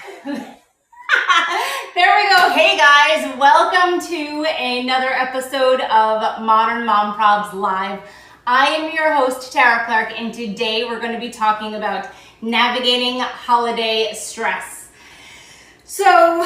There we go. Hey guys, welcome to another episode of Modern Mom Probs Live. I am your host, Tara Clark, and today we're going to be talking about navigating holiday stress. So,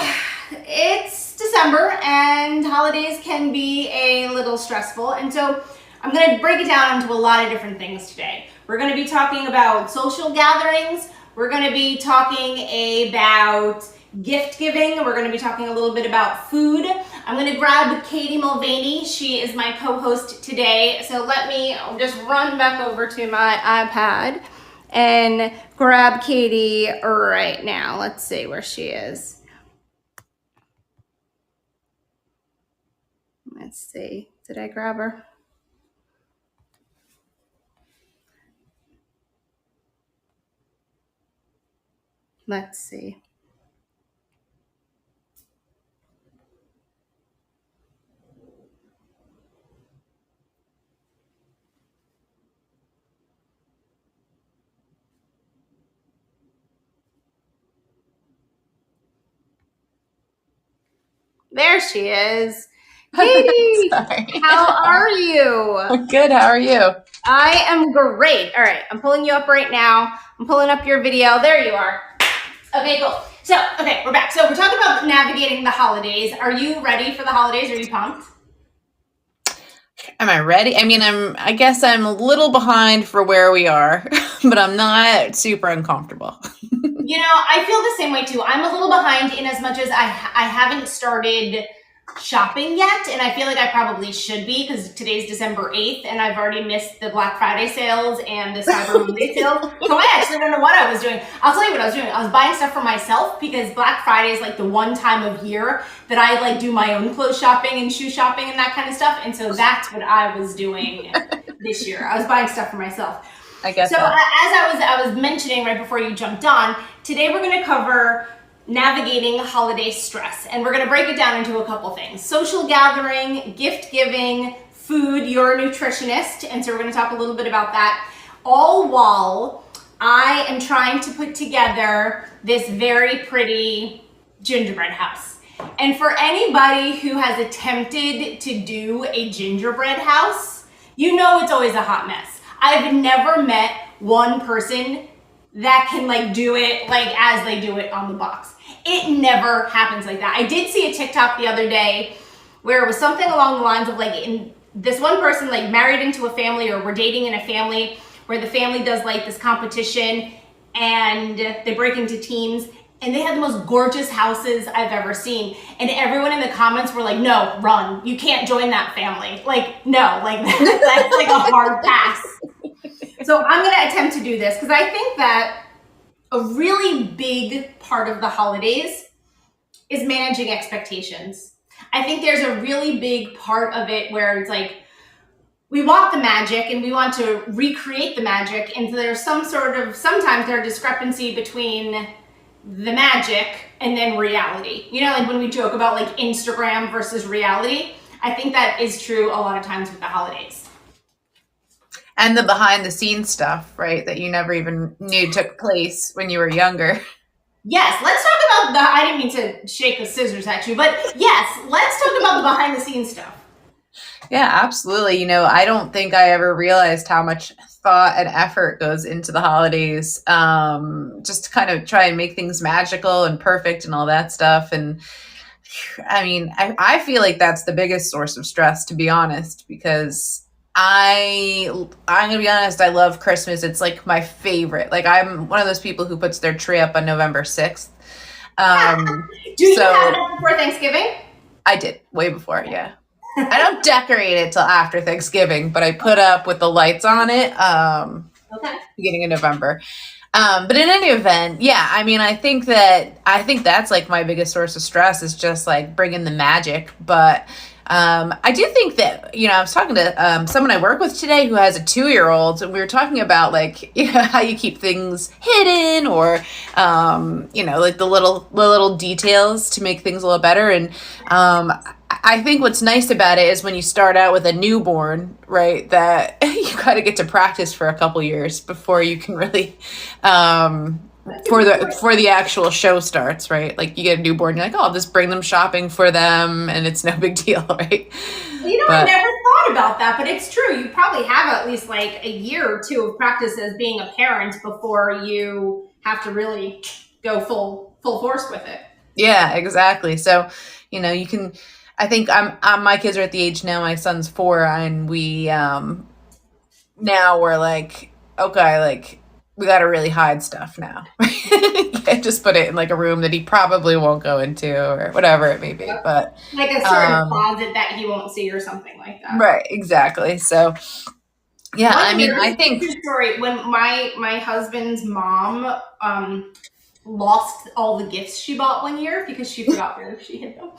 it's December and holidays can be a little stressful, and so I'm going to break it down into a lot of different things today. We're going to be talking about social gatherings. We're going to be talking about gift giving. We're going to be talking a little bit about food. I'm going to grab Katie Mulvaney. She is my co-host today. So let me just run back over to my iPad and grab Katie right now. Let's see where she is. Let's see. Did I grab her? Let's see. There she is. Katie, how are you? Good. How are you? I am great. All right, I'm pulling you up right now. I'm pulling up your video. There you are. Okay, cool. So, okay, we're back. So we're talking about navigating the holidays. Are you ready for the holidays? Are you pumped? Am I ready? I mean, I guess I'm a little behind for where we are, but I'm not super uncomfortable. You know, I feel the same way too. I'm a little behind in as much as I haven't started shopping yet, and I feel like I probably should be because today's December 8th and I've already missed the Black Friday sales and the Cyber Monday sales. So I actually don't know what I was doing. I'll tell you what I was doing. I was buying stuff for myself because Black Friday is like the one time of year that I like do my own clothes shopping and shoe shopping and that kind of stuff. And so that's what I was doing this year. I was buying stuff for myself. I guess. So as I was mentioning right before you jumped on, today we're going to cover navigating holiday stress, and we're going to break it down into a couple things: social gathering, gift giving, food. You're a nutritionist, and so we're going to talk a little bit about that, all while I am trying to put together this very pretty gingerbread house. And for anybody who has attempted to do a gingerbread house, you know it's always a hot mess. I've never met one person that can like do it like as they do it on the box. It never happens like that. I did see a TikTok the other day where it was something along the lines of like, in this one person like married into a family or were dating in a family where the family does like this competition and they break into teams, and they had the most gorgeous houses I've ever seen. And everyone in the comments were like, no, run. You can't join that family. Like, no, like that's like a hard pass. So I'm going to attempt to do this because I think that a really big part of the holidays is managing expectations. I think there's a really big part of it where it's like, we want the magic and we want to recreate the magic. And so there's sometimes there's a discrepancy between the magic and then reality. You know, like when we joke about like Instagram versus reality, I think that is true a lot of times with the holidays. And the behind the scenes stuff, right? That you never even knew took place when you were younger. Yes, let's talk about I didn't mean to shake the scissors at you, but yes, let's talk about the behind the scenes stuff. Yeah, absolutely. You know, I don't think I ever realized how much thought and effort goes into the holidays, just to kind of try and make things magical and perfect and all that stuff. And I mean, I feel like that's the biggest source of stress, to be honest, because I'm gonna be honest, I love Christmas. It's like my favorite. Like I'm one of those people who puts their tree up on November 6th. Do you have it before Thanksgiving? I did, way before, yeah. I don't decorate it till after Thanksgiving, but I put up with the lights on it beginning of November. But in any event, yeah, I mean, I think that's like my biggest source of stress is just like bringing the magic. But I do think that, you know, I was talking to someone I work with today who has a 2-year-old, and we were talking about like, you know, how you keep things hidden or, you know, like the little details to make things a little better. And I think what's nice about it is when you start out with a newborn, right, that you got to get to practice for a couple years before you can really That's a for good the point. for the actual show starts, right? Like you get a newborn, you're like, oh, I'll just bring them shopping for them, and it's no big deal, right? I But never thought about that, but it's true. You probably have at least like a year or two of practice as being a parent before you have to really go full force with it. yeah, exactly. So, you can. I think my kids are at the age now. My son's 4, and we now we're like, okay, like we got to really hide stuff now. You can't just put it in like a room that he probably won't go into or whatever it may be. Yep. But Like a certain um, closet that he won't see or something like that. right, exactly. So yeah, I One mean, year, I think true story. When my husband's mom lost all the gifts she bought one year because she forgot where she hid them.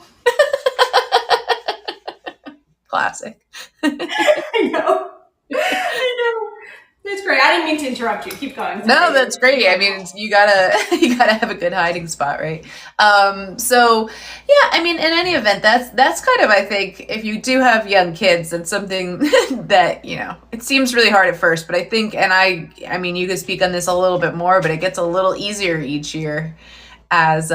classic. I know. I know. That's great. I didn't mean to interrupt you. Keep going. No, Sorry. that's great. I mean, you gotta you gotta have a good hiding spot, right? So yeah, I mean, in any event, that's kind of, I think, if you do have young kids, it's something that it seems really hard at first, but I think, and I mean, you could speak on this a little bit more, but it gets a little easier each year as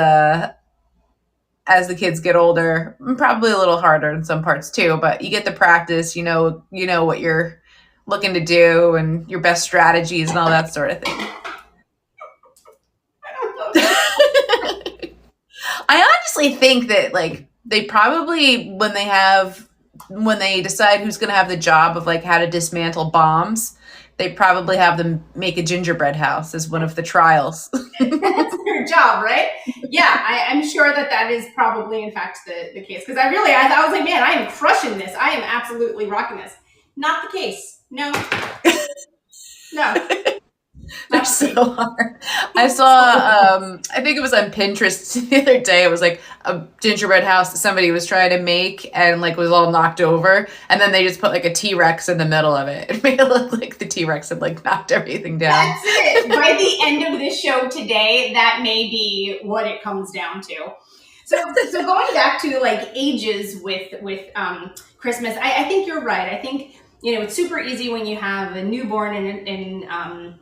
as the kids get older, probably a little harder in some parts too, but you get the practice, you know what you're looking to do and your best strategies and all that sort of thing. I honestly think that like they probably when they decide who's going to have the job of like how to dismantle bombs, they probably have them make a gingerbread house as one of the trials. That's their job, right? Yeah, I'm sure that is probably, in fact, the case. Because I was like, man, I am crushing this. I am absolutely rocking this. Not the case. No. No. They're Not the case. so hard. I saw, I think it was on Pinterest the other day. It was like a gingerbread house that somebody was trying to make and like was all knocked over. And then they just put like a T-Rex in the middle of it. It made it look like the T-Rex had like knocked everything down. That's it. By the end of this show today, that may be what it comes down to. So going back to like ages with Christmas, I think you're right. I think it's super easy when you have a newborn and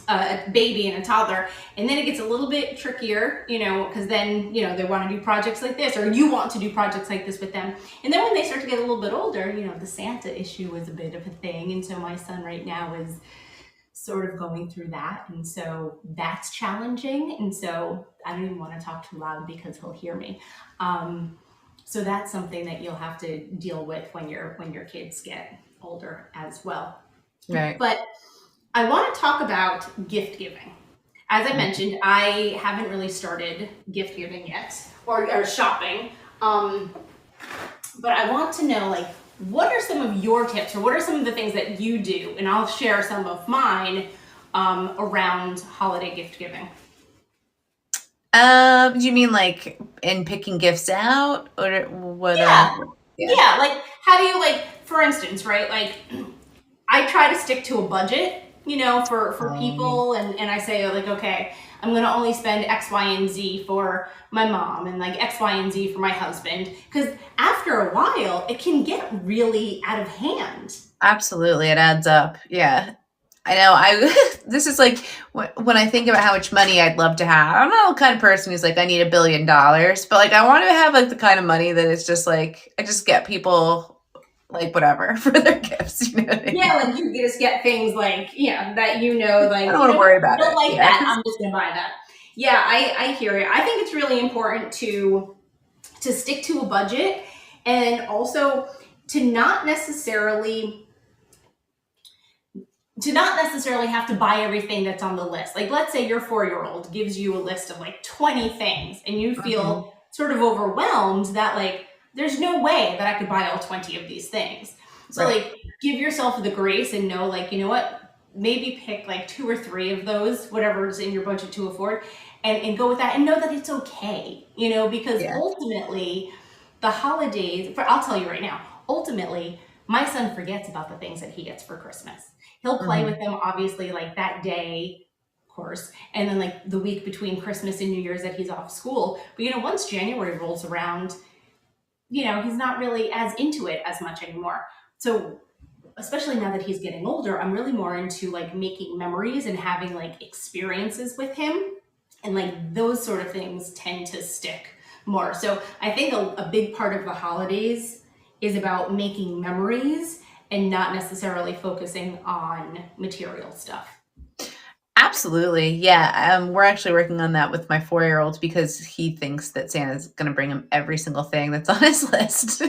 a baby and a toddler, and then it gets a little bit trickier, because then they want to do projects like this, or you want to do projects like this with them. And then when they start to get a little bit older, the Santa issue is a bit of a thing, and so my son right now is sort of going through that, and so that's challenging, and so I don't even want to talk too loud because he'll hear me. So that's something that you'll have to deal with when your kids get older as well. Right. But I want to talk about gift giving. As I mentioned, I haven't really started gift giving yet, or shopping. But I want to know, like, what are some of your tips, or what are some of the things that you do? And I'll share some of mine around holiday gift giving. Do you mean like in picking gifts out or what? Yeah. Like, how do you, like, for instance, right? Like, I try to stick to a budget, for people, and I say like, okay, I'm going to only spend X, Y, and Z for my mom and like X, Y, and Z for my husband. Because after a while, it can get really out of hand. Absolutely, it adds up. Yeah. I know. This is like when I think about how much money I'd love to have. I'm not the kind of person who's like, I need $1 billion, but like I want to have like the kind of money that it's just like I just get people like whatever for their gifts. You know what I mean? Yeah, like you just get things like that like I don't want to worry about I don't it. like Yeah. that. I'm just gonna buy that. Yeah, I hear you. I think it's really important to stick to a budget, and also to not necessarily have to buy everything that's on the list. Like, let's say your 4-year-old gives you a list of like 20 things, and you feel sort of overwhelmed that like there's no way that I could buy all 20 of these things. So Right. like give yourself the grace and know, like, you know what, maybe pick like 2 or 3 of those, whatever's in your budget to afford, and go with that, and know that it's okay, because Yeah. ultimately the holidays, I'll tell you right now, ultimately my son forgets about the things that he gets for Christmas. He'll play with them obviously like that day, of course, and then like the week between Christmas and New Year's that he's off school. But once January rolls around, he's not really as into it as much anymore. So especially now that he's getting older, I'm really more into like making memories and having like experiences with him. And like those sort of things tend to stick more. So I think a big part of the holidays is about making memories and not necessarily focusing on material stuff. Absolutely. Yeah. We're actually working on that with my 4-year-old because he thinks that Santa's going to bring him every single thing that's on his list.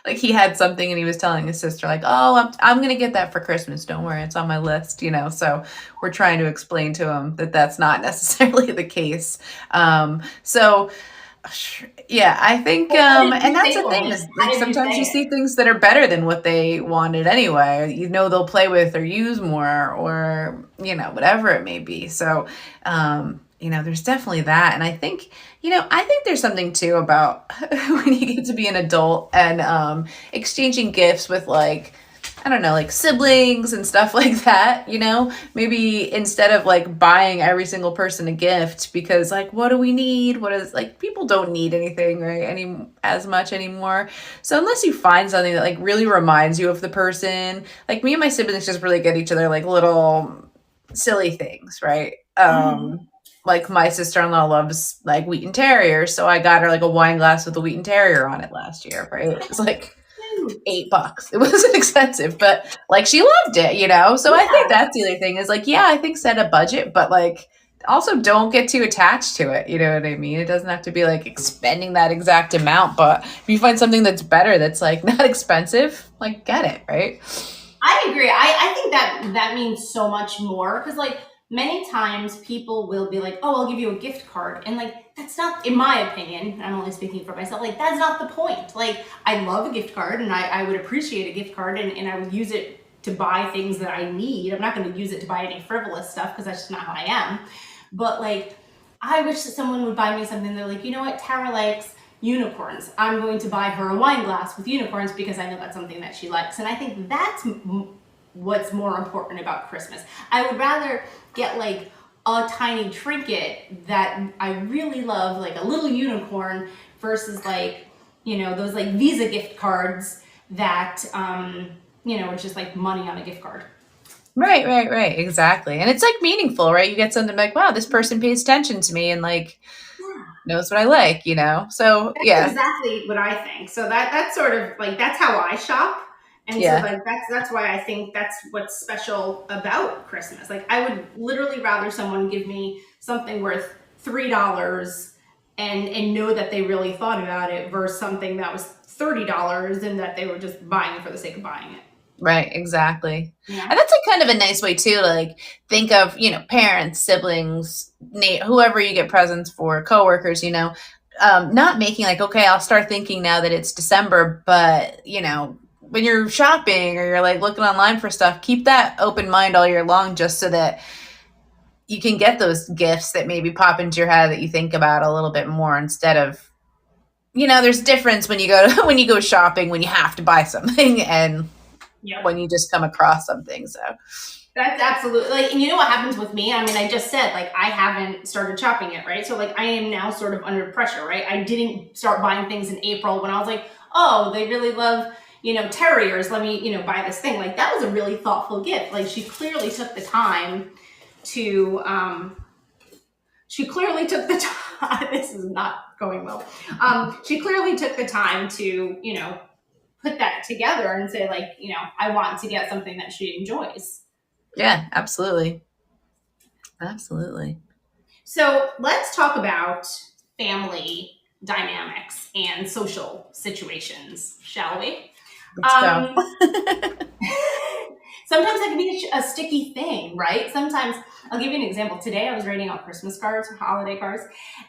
Like he had something and he was telling his sister like, "Oh, I'm going to get that for Christmas. Don't worry. It's on my list," So we're trying to explain to him that that's not necessarily the case. So yeah, I think, Well, what did and you that's say the to him? thing Like, is how like did you sometimes say you it? see things that are better than what they wanted anyway. They'll play with or use more or, whatever it may be. So, there's definitely that. And I think there's something too about when you get to be an adult and exchanging gifts with like, I don't know, like siblings and stuff like that. Maybe instead of like buying every single person a gift because like what do we need? What is like people don't need anything right any as much anymore. So unless you find something that like really reminds you of the person, like me and my siblings just really get each other like little silly things, right? Mhm. Like my sister-in-law loves like Wheaton Terriers, so I got her like a wine glass with a Wheaton Terrier on it last year, right? It was like Cute. $8. It wasn't expensive, but like she loved it. So I think Yeah. that's the other thing is like, yeah, I think set a budget, but like also don't get too attached to it. You know what I mean? It doesn't have to be like expending that exact amount, but if you find something that's better, that's like not expensive, like get it, right? I agree. I think that means so much more because like many times people will be like, "Oh, I'll give you a gift card," and like that's not, in my opinion. I'm only speaking for myself. Like that's not the point. Like I love a gift card, and I would appreciate a gift card, and I would use it to buy things that I need. I'm not going to use it to buy any frivolous stuff because that's just not how I am. But like, I wish that someone would buy me something. They're like, you know what, Tara likes unicorns. I'm going to buy her a wine glass with unicorns because I know that's something that she likes. And I think that's what's more important about Christmas. I would rather get like a tiny trinket that I really love, like a little unicorn, versus like, those like Visa gift cards that, it's just like money on a gift card. Right, right, right. Exactly. And it's like meaningful, right? You get something like, wow, this person pays attention to me and like Yeah. knows what I like. So That's yeah, exactly what I think. So that's sort of like that's how I shop. And so yeah. like that's why I think that's what's special about Christmas. Like I would literally rather someone give me something worth $3 and know that they really thought about it versus something that was $30 and that they were just buying it for the sake of buying it. Right, exactly. You know? And that's like kind of a nice way too to like think of, parents, siblings, whoever you get presents for, coworkers, not making like, okay, I'll start thinking now that it's December, but when you're shopping or you're like looking online for stuff, keep that open mind all year long just so that you can get those gifts that maybe pop into your head that you think about a little bit more instead of there's a difference when you go when you go shopping when you have to buy something and Yep. when you just come across something. So That's absolutely like, and you know what happens with me? I mean, I just said like I haven't started shopping yet, right? So like I am now sort of under pressure, right? I didn't start buying things in April when I was like, oh, they really love, terriers. Let me, buy this thing. Like that was a really thoughtful gift. Like she clearly took the time to she clearly took the time. This is not going well. She clearly took the time to, put that together and say like, I want to get something that she enjoys. yeah, absolutely. Absolutely. So let's talk about family dynamics and social situations, shall we? Let's go. Um, Sometimes that can be a sticky thing, right? Sometimes, I'll give you an example. Today I was writing out Christmas cards, holiday cards,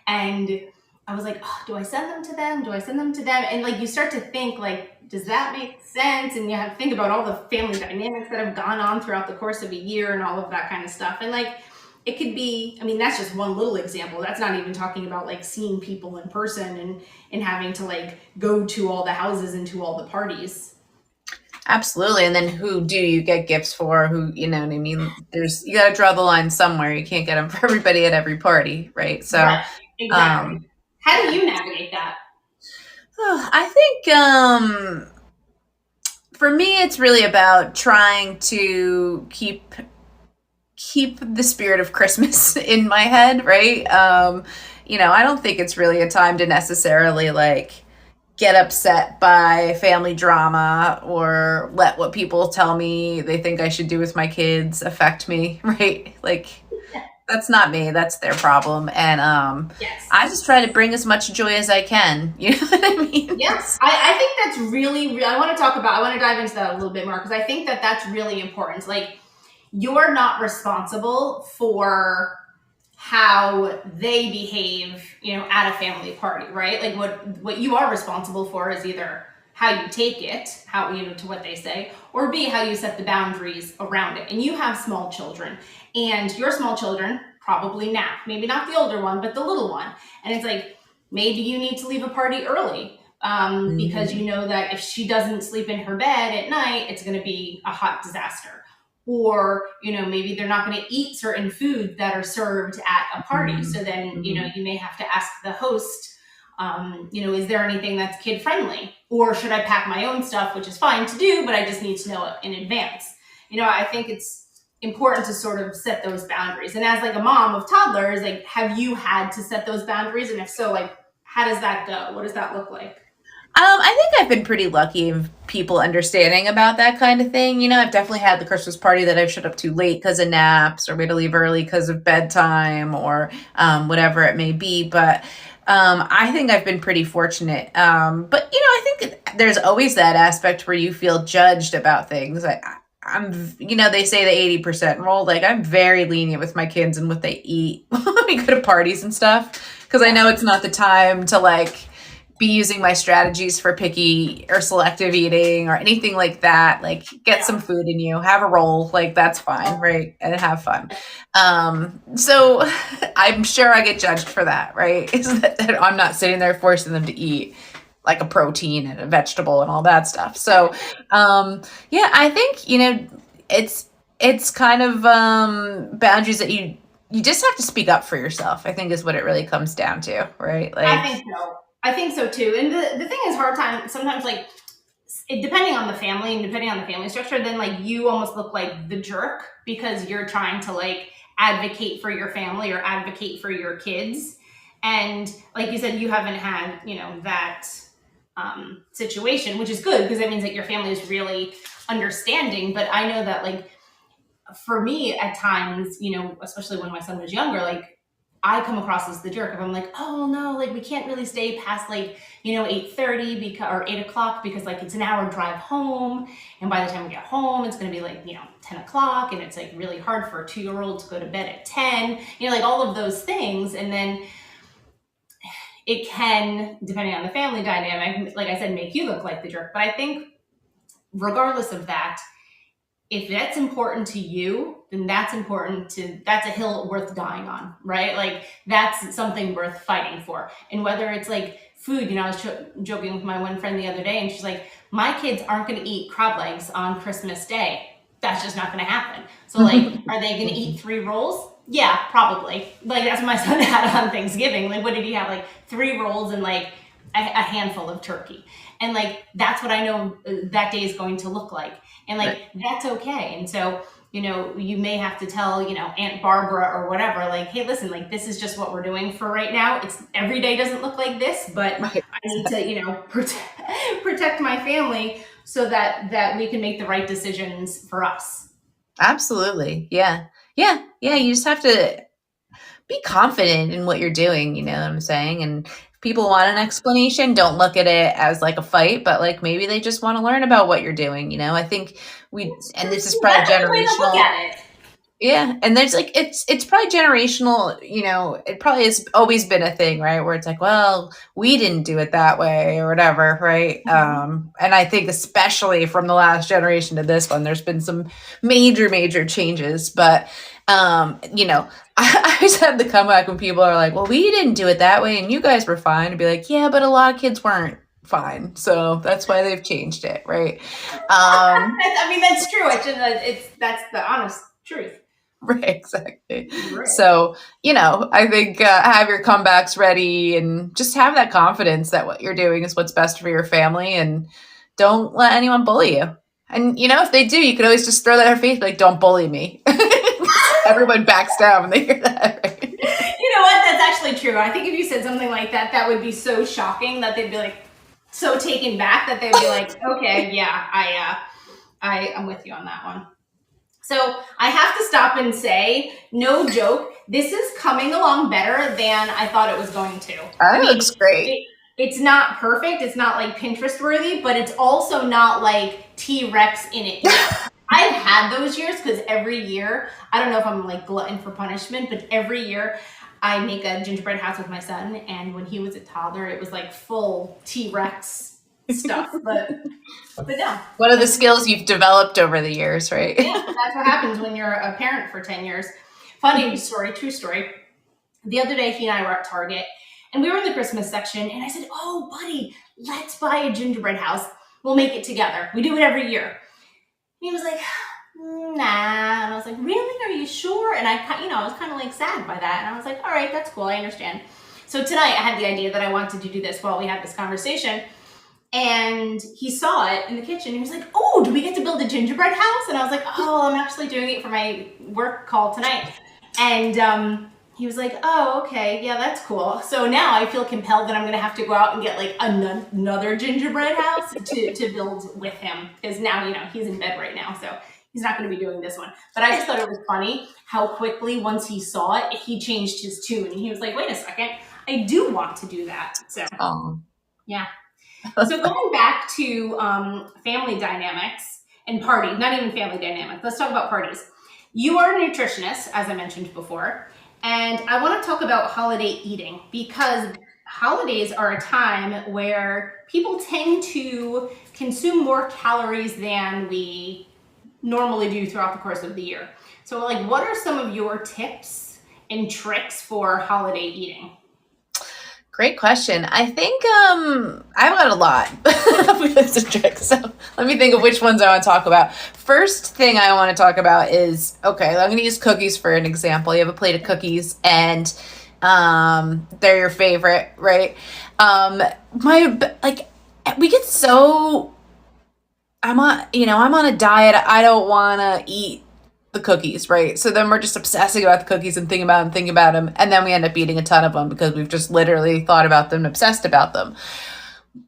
and I was like, oh, do I send them to them? Do I send them to them? And like you start to think like, does that make sense? And you have to think about all the family dynamics that have gone on throughout the course of a year and all of that kind of stuff. And like it could be, I mean, that's just one little example. That's not even talking about like seeing people in person and having to like go to all the houses and to all the parties. Absolutely. And then who do you get gifts for? Who, you know what I mean? You got to draw the line somewhere. You can't get them for everybody at every party, right? So, Right. Exactly. um, How do you navigate that? I think for me, it's really about trying to keep keep the spirit of Christmas in my head, right? I don't think it's really a time to necessarily like get upset by family drama or let what people tell me they think I should do with my kids affect me, right? Like that's not me, that's their problem. And Yes. I just try to bring as much joy as I can. You know what I mean? Yes, I think that's really, I want to dive into that a little bit more because I think that that's really important. Like, you're not responsible for how they behave, at a family party, right? Like what you are responsible for is either how you take it, how, to what they say, or B, how you set the boundaries around it. And you have small children, and your small children probably nap, maybe not the older one, but the little one. And it's like, maybe you need to leave a party early because you know that if she doesn't sleep in her bed at night, it's going to be a hot disaster. Or, maybe they're not going to eat certain foods that are served at a party. So then, you may have to ask the host, is there anything that's kid friendly? Or should I pack my own stuff, which is fine to do, but I just need to know it in advance. I think it's important to sort of set those boundaries. And as like a mom of toddlers, like, have you had to set those boundaries? And if so, like, how does that go? What does that look like? I think I've been pretty lucky of people understanding about that kind of thing. I've definitely had the Christmas party that I've showed up to late because of naps, or we had to leave early because of bedtime, or whatever it may be. But I think I've been pretty fortunate. But I think there's always that aspect where you feel judged about things. They say the 80% rule. Like, I'm very lenient with my kids and what they eat when we go to parties and stuff, because I know it's not the time to like be using my strategies for picky or selective eating or anything like that. Like, get some food in you, have a roll, like that's fine, right? And have fun. So I'm sure I get judged for that, right? Is that I'm not sitting there forcing them to eat like a protein and a vegetable and all that stuff. So I think it's kind of boundaries that you just have to speak up for yourself, I think, is what it really comes down to, right? Like, I think so too. And the thing is, hard time sometimes, like, depending on the family and depending on the family structure, then like you almost look like the jerk because you're trying to like advocate for your family or advocate for your kids. And like you said, you haven't had, that situation, which is good because that means that your family is really understanding. But I know that, like, for me at times, especially when my son was younger, like, I come across as the jerk if I'm like, oh no, like we can't really stay past like, 8:30 because, or 8 o'clock because like it's an hour drive home. And by the time we get home, it's going to be like, 10 o'clock. And it's like really hard for a 2-year-old to go to bed at 10, like all of those things. And then it can, depending on the family dynamic, like I said, make you look like the jerk. But I think regardless of that, if that's important to you, then that's a hill worth dying on, right? Like, that's something worth fighting for. And whether it's like food, I was joking with my one friend the other day, and she's like, my kids aren't going to eat crab legs on Christmas Day. That's just not going to happen. So like, are they going to eat 3 rolls? Yeah, probably. Like, that's what my son had on Thanksgiving. Like, what did he have? Like 3 rolls and like a handful of turkey. And like, that's what I know that day is going to look like. And like, that's okay. And so, you may have to tell, Aunt Barbara or whatever, like, hey, listen, like, this is just what we're doing for right now. It's every day doesn't look like this, but I need to, protect my family so that we can make the right decisions for us. absolutely. Yeah. Yeah. Yeah. You just have to be confident in what you're doing. You know what I'm saying? And if people want an explanation, don't look at it as like a fight, but like maybe they just want to learn about what you're doing. I think and this is probably generational. Yeah. And there's like, it's probably generational, it probably has always been a thing, right? Where it's like, well, we didn't do it that way or whatever. Right. And I think especially from the last generation to this one, there's been some major changes, but I always have the comeback when people are like, well, we didn't do it that way and you guys were fine, to be like, yeah, but a lot of kids weren't fine. So that's why they've changed it. Right. I mean, that's true. That's the honest truth. Right, exactly. Right. So, I think have your comebacks ready and just have that confidence that what you're doing is what's best for your family, and don't let anyone bully you. And, if they do, you could always just throw that in their face, like, don't bully me. everyone backs down when they hear that. Right? You know what? That's actually true. I think if you said something like that, that would be so shocking that they'd be like so taken back that they'd be like, okay, yeah, I'm with you on that one. So I have to stop and say, no joke, this is coming along better than I thought it was going to. That looks great. It's not perfect. It's not like Pinterest worthy, but it's also not like T-Rex in it yet. I've had those years because every year, I don't know if I'm like glutton for punishment, but every year I make a gingerbread house with my son. And when he was a toddler, it was like full T-Rex stuff. But no. One of the skills you've developed over the years, right? Yeah, that's what happens when you're a parent for 10 years. Funny story, true story. The other day, he and I were at Target, and we were in the Christmas section, and I said, oh, buddy, let's buy a gingerbread house. We'll make it together. We do it every year. And he was like, nah. And I was like, really? Are you sure? And I was kind of like sad by that. And I was like, all right, that's cool. I understand. So tonight, I had the idea that I wanted to do this while we had this conversation. And he saw it in the kitchen. He was like, oh, do we get to build a gingerbread house? And I was like, oh, I'm actually doing it for my work call tonight. And he was like, oh, okay, yeah, that's cool. So now I feel compelled that I'm going to have to go out and get like another gingerbread house to build with him. Because now, he's in bed right now. So he's not going to be doing this one. But I just thought it was funny how quickly, once he saw it, he changed his tune. And he was like, wait a second, I do want to do that. So, yeah. So going back to family dynamics and party, not even family dynamics, let's talk about parties. You are a nutritionist, as I mentioned before, and I want to talk about holiday eating because holidays are a time where people tend to consume more calories than we normally do throughout the course of the year. So what are some of your tips and tricks for holiday eating? Great question. I think I've got a lot of tips and tricks. So let me think of which ones I want to talk about. First thing I want to talk about is, okay, I'm going to use cookies for an example. You have a plate of cookies and they're your favorite, right? We get so, I'm on a diet. I don't want to eat the cookies, right? So then we're just obsessing about the cookies and thinking about them. And then we end up eating a ton of them because we've just literally thought about them and obsessed about them.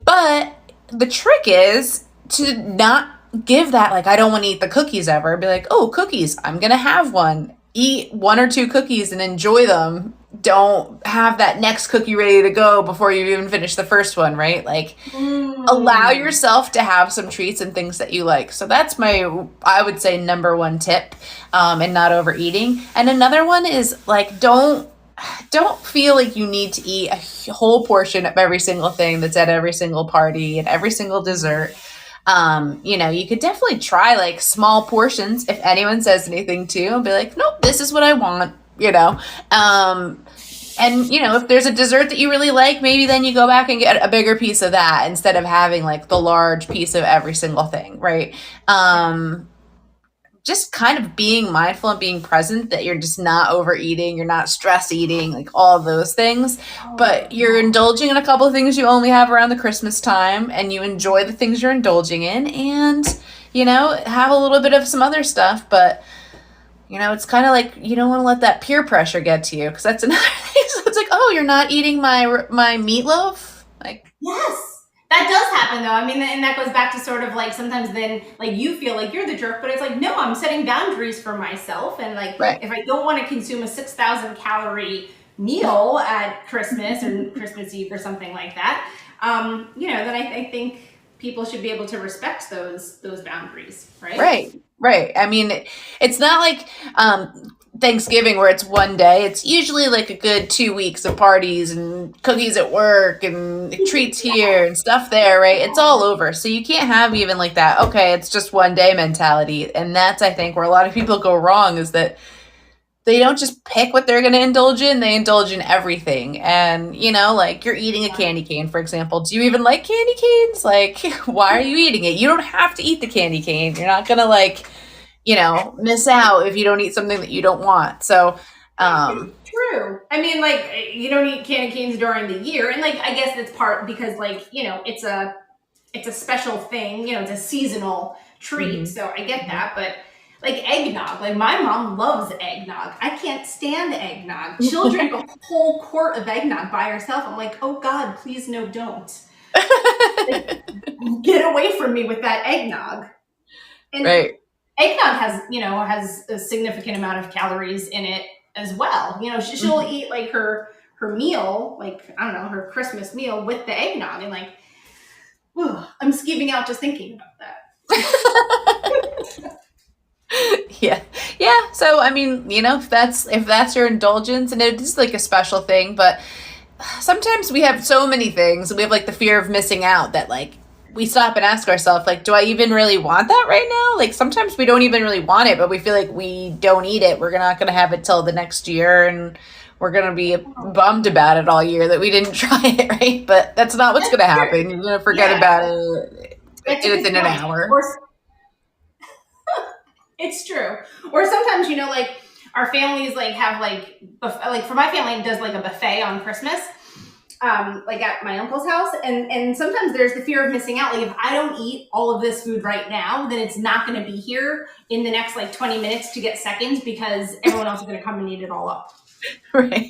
But the trick is to not give that, I don't want to eat the cookies ever. Be like, oh, cookies, I'm going to have one. Eat 1 or 2 cookies and enjoy them. Don't have that next cookie ready to go before you even finish the first one, right? Allow yourself to have some treats and things that you like. So that's I would say, number 1 tip, and not overeating. And another one is don't feel like you need to eat a whole portion of every single thing that's at every single party and every single dessert. You could definitely try small portions if anyone says anything to you and be like, nope, this is what I want, and if there's a dessert that you really like, maybe then you go back and get a bigger piece of that instead of having the large piece of every single thing, right? Just kind of being mindful and being present that you're just not overeating, you're not stress eating, all those things, but you're indulging in a couple of things you only have around the Christmas time, and you enjoy the things you're indulging in, and, have a little bit of some other stuff, but, it's kind of you don't want to let that peer pressure get to you, because that's another thing. So it's oh, you're not eating my meatloaf? Yes. That does happen though. I mean, and that goes back to sort of sometimes then you feel like you're the jerk, but it's no, I'm setting boundaries for myself. And right. If I don't want to consume a 6,000 calorie meal at Christmas or Christmas Eve or something like that, then I think people should be able to respect those boundaries, right? Right. I mean, it's not Thanksgiving where it's one day. It's usually a good 2 weeks of parties and cookies at work and treats here and stuff there, right? It's all over. So you can't have even that, okay, it's just one day mentality. And that's, I think, where a lot of people go wrong, is that they don't just pick what they're going to indulge in. They indulge in everything. And, you're eating a candy cane, for example. Do you even like candy canes? Why are you eating it? You don't have to eat the candy cane. You're not going to miss out if you don't eat something that you don't want. So, true. I mean, you don't eat candy canes during the year. And I guess that's part because it's a special thing, it's a seasonal treat. Mm-hmm. So I get that. But like eggnog. Like my mom loves eggnog. I can't stand eggnog. She'll drink a whole quart of eggnog by herself. I'm like, oh God, please no, don't. Like, get away from me with that eggnog. And Right. eggnog has a significant amount of calories in it as well. She'll eat like her meal, like I don't know, her Christmas meal with the eggnog, and like, whew, I'm skeeving out just thinking about that. Yeah. Yeah. So I mean, if that's your indulgence, and it is like a special thing, but sometimes we have so many things, and we have like the fear of missing out that like we stop and ask ourselves, like, do I even really want that right now? Like sometimes we don't even really want it, but we feel like we don't eat it. We're not going to have it till the next year, and we're going to be bummed about it all year that we didn't try it, right? But that's not what's going to happen. You're going to forget about it within an hour. It's true. Or sometimes, like our families like have like for my family, it does like a buffet on Christmas, like at my uncle's house. And sometimes there's the fear of missing out. Like if I don't eat all of this food right now, then it's not going to be here in the next like 20 minutes to get seconds because everyone else is going to come and eat it all up. Right.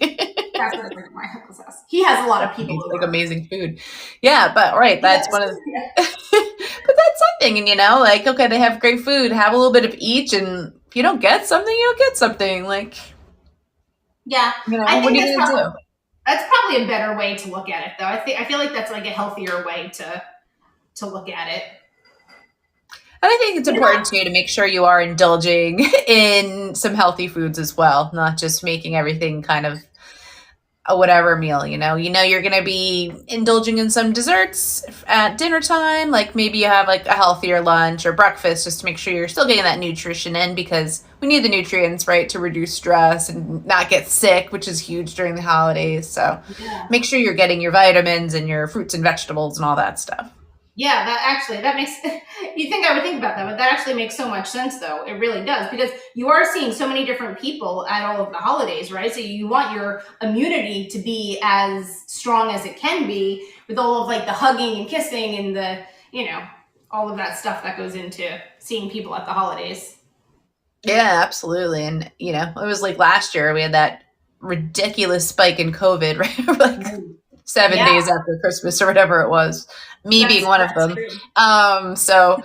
That's what it's like at my uncle's house. He has a lot of people. It's like amazing food. Yeah, but right, that's one of the but that's something, and like, okay, they have great food, have a little bit of each, and if you don't get something, you don't get something. Like, yeah, I think what are you gonna do? That's probably a better way to look at it, though. I feel like that's like a healthier way to look at it. And I think it's important too to make sure you are indulging in some healthy foods as well, not just making everything kind of a whatever meal. You're going to be indulging in some desserts at dinner time. Like maybe you have like a healthier lunch or breakfast just to make sure you're still getting that nutrition in, because we need the nutrients, right, to reduce stress and not get sick, which is huge during the holidays. So make sure you're getting your vitamins and your fruits and vegetables and all that stuff. Yeah, that makes, you think I would think about that, but that actually makes so much sense, though. It really does, because you are seeing so many different people at all of the holidays, right? So you want your immunity to be as strong as it can be with all of like the hugging and kissing and the, all of that stuff that goes into seeing people at the holidays. Yeah, absolutely. And, it was like last year we had that ridiculous spike in COVID, right? Like 7 days after Christmas or whatever it was. Me being one of them. So,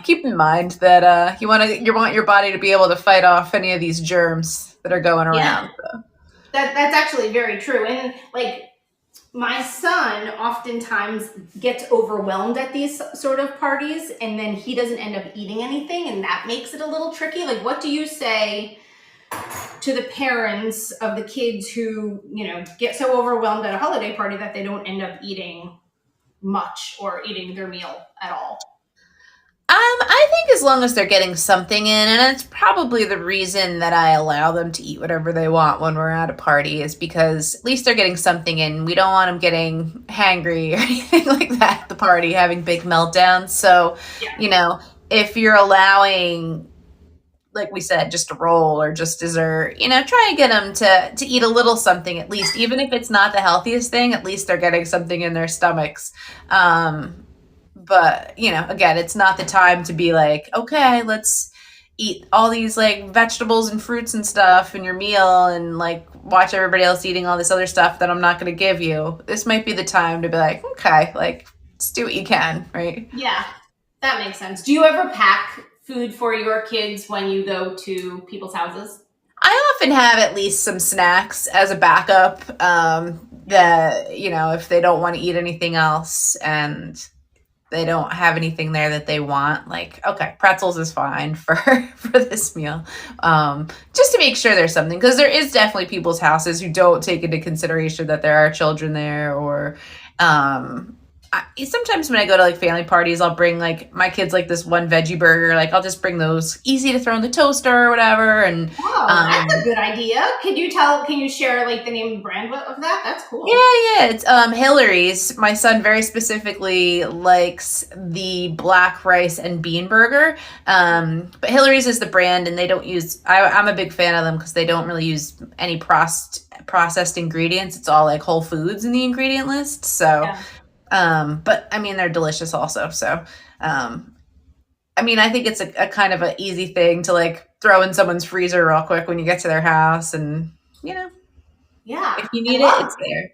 keep in mind that you want your body to be able to fight off any of these germs that are going around. So. That's actually very true. And like my son oftentimes gets overwhelmed at these sort of parties, and then he doesn't end up eating anything, and that makes it a little tricky. Like, what do you say to the parents of the kids who, get so overwhelmed at a holiday party that they don't end up eating much or eating their meal at all? I think as long as they're getting something in, and it's probably the reason that I allow them to eat whatever they want when we're at a party, is because at least they're getting something in. We don't want them getting hangry or anything like that at the party, having big meltdowns. So, if you're allowing, like we said, just a roll or just dessert, try and get them to eat a little something at least, even if it's not the healthiest thing, at least they're getting something in their stomachs. But, again, it's not the time to be like, okay, let's eat all these like vegetables and fruits and stuff in your meal and like watch everybody else eating all this other stuff that I'm not going to give you. This might be the time to be like, okay, like, let's do what you can, right? Yeah, that makes sense. Do you ever pack food for your kids when you go to people's houses? I often have at least some snacks as a backup, that, if they don't want to eat anything else and they don't have anything there that they want, like, okay, pretzels is fine for this meal, just to make sure there's something, because there is definitely people's houses who don't take into consideration that there are children there, or sometimes when I go to like family parties, I'll bring like my kids like this one veggie burger. Like I'll just bring those, easy to throw in the toaster or whatever. And that's a good idea. Can you share like the name and brand of that? That's cool. Yeah. It's Hillary's. My son very specifically likes the black rice and bean burger. But Hillary's is the brand, and they don't use. I'm a big fan of them because they don't really use any processed ingredients. It's all like whole foods in the ingredient list. So. Yeah. But I mean, they're delicious also. So, I mean, I think it's a kind of an easy thing to like throw in someone's freezer real quick when you get to their house, and you know, Yeah, if you I need it, love. it's there.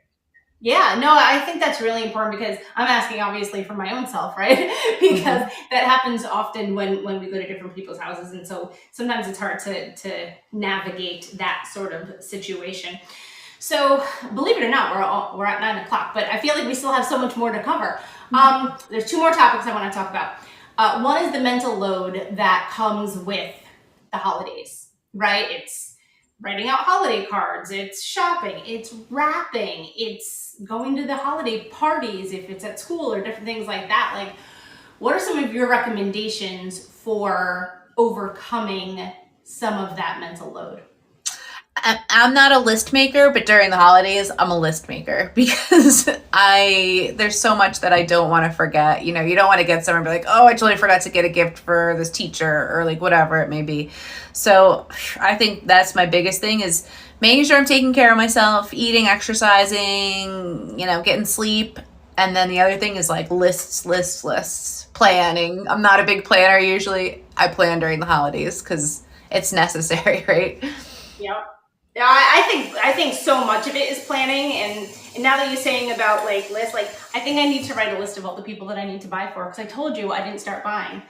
Yeah, no, I think that's really important because I'm asking obviously for my own self, right? Because Hmm. that happens often when we go to different people's houses, and so sometimes it's hard to navigate that sort of situation. So, believe it or not, we're at 9 o'clock, but I feel like we still have so much more to cover. There's two more topics I want to talk about. One is the mental load that comes with the holidays, right? It's writing out holiday cards, it's shopping, it's wrapping, it's going to the holiday parties if it's at school or different things like that. Like, what are some of your recommendations for overcoming some of that mental load? I'm not a list maker, but during the holidays, I'm a list maker because there's so much that I don't want to forget. You know, you don't want to get somewhere and be like, oh, I totally forgot to get a gift for this teacher or like whatever it may be. So I think that's my biggest thing is making sure I'm taking care of myself, eating, exercising, getting sleep. And then the other thing is like lists, planning. I'm not a big planner usually. I plan during the holidays because it's necessary, right? Yeah. Yeah, I think so much of it is planning, and now that you're saying about like lists, like I think I need to write a list of all the people that I need to buy for because I told you I didn't start buying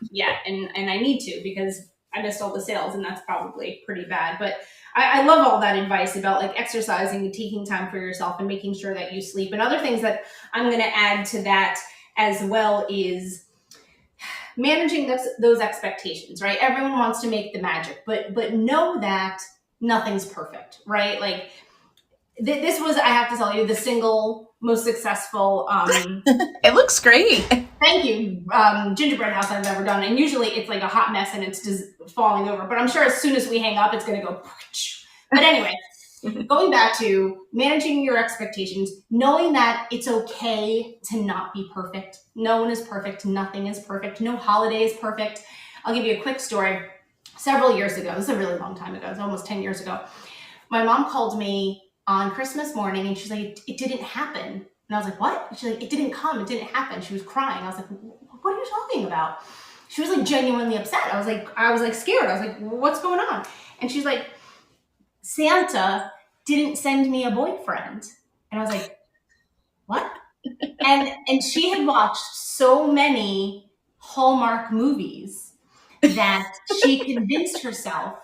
yet, and I need to because I missed all the sales, and that's probably pretty bad. But I love all that advice about like exercising and taking time for yourself and making sure that you sleep, and other things that I'm going to add to that as well is managing those expectations, right? Everyone wants to make the magic, but know that nothing's perfect, right? Like this was, I have to tell you, the single most successful It looks great. thank you gingerbread house I've ever done. And usually it's like a hot mess and it's just falling over, but I'm sure as soon as we hang up it's going to go. But anyway, going back to managing your expectations, knowing that it's okay to not be perfect. No one is perfect. Nothing is perfect. No holiday is perfect. I'll give you a quick story. Several years ago, this is a really long time ago, it's almost 10 years ago, my mom called me on Christmas morning and she's like, it didn't happen. And I was like, what? She's like, it didn't come. It didn't happen. She was crying. I was like, what are you talking about? She was like genuinely upset. I was like scared. I was like, what's going on? And she's like, Santa didn't send me a boyfriend. And I was like, what? And she had watched so many Hallmark movies that she convinced herself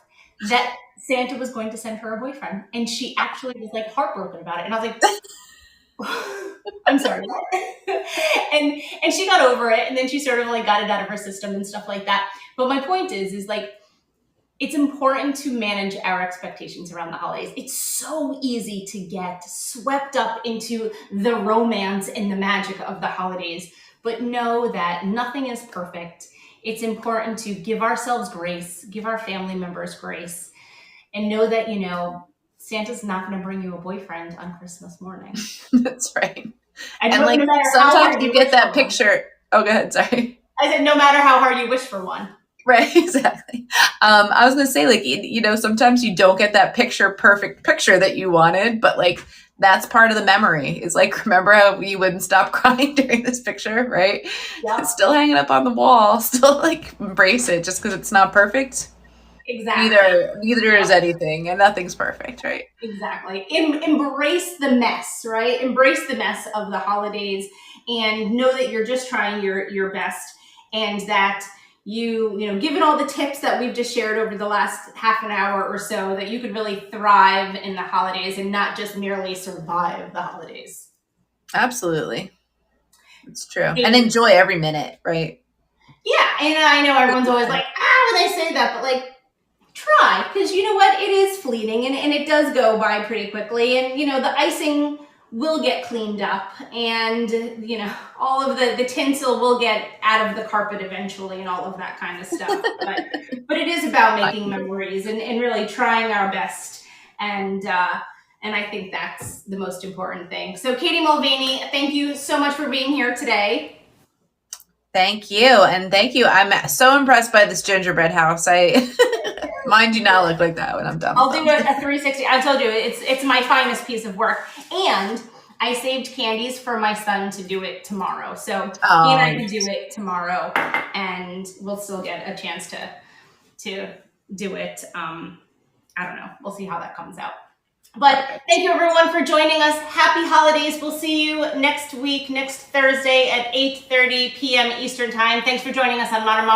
that Santa was going to send her a boyfriend. And she actually was like heartbroken about it. And I was like, I'm sorry. and she got over it, and then she sort of like got it out of her system and stuff like that. But my point is like it's important to manage our expectations around the holidays. It's so easy to get swept up into the romance and the magic of the holidays, but know that nothing is perfect. It's important to give ourselves grace, give our family members grace, and know that, Santa's not going to bring you a boyfriend on Christmas morning. That's right. And And like no matter how sometimes hard you you get wish that for one. picture. Oh, go ahead. Sorry. I said, no matter how hard you wish for one. Right, exactly. I was gonna say, like, sometimes you don't get that perfect picture that you wanted, but like that's part of the memory. Is like, remember how you wouldn't stop crying during this picture, right? Yep. It's still hanging up on the wall. Still like embrace it, just because it's not perfect. Exactly. Neither is anything, and nothing's perfect, right? Exactly. Embrace the mess, right? Embrace the mess of the holidays and know that you're just trying your best, and that given all the tips that we've just shared over the last half an hour or so, that you could really thrive in the holidays and not just merely survive the holidays. Absolutely. It's true. And enjoy every minute, right? Yeah, and I know everyone's always like, when I say that, but like, try, because you know what, it is fleeting, and it does go by pretty quickly, and the icing will get cleaned up, and all of the tinsel will get out of the carpet eventually, and all of that kind of stuff. But it is about making memories and really trying our best, and I think that's the most important thing. So Katie Mulvaney, thank you so much for being here today. Thank you. And thank you. I'm so impressed by this gingerbread house. Mine do not look like that when I'm done. I'll do a 360. I told you, it's my finest piece of work. And I saved candies for my son to do it tomorrow. So he and I can do it tomorrow, and we'll still get a chance to do it. I don't know. We'll see how that comes out. But thank you everyone for joining us. Happy holidays. We'll see you next week, next Thursday at 8:30 p.m. Eastern Time. Thanks for joining us on Modern Mom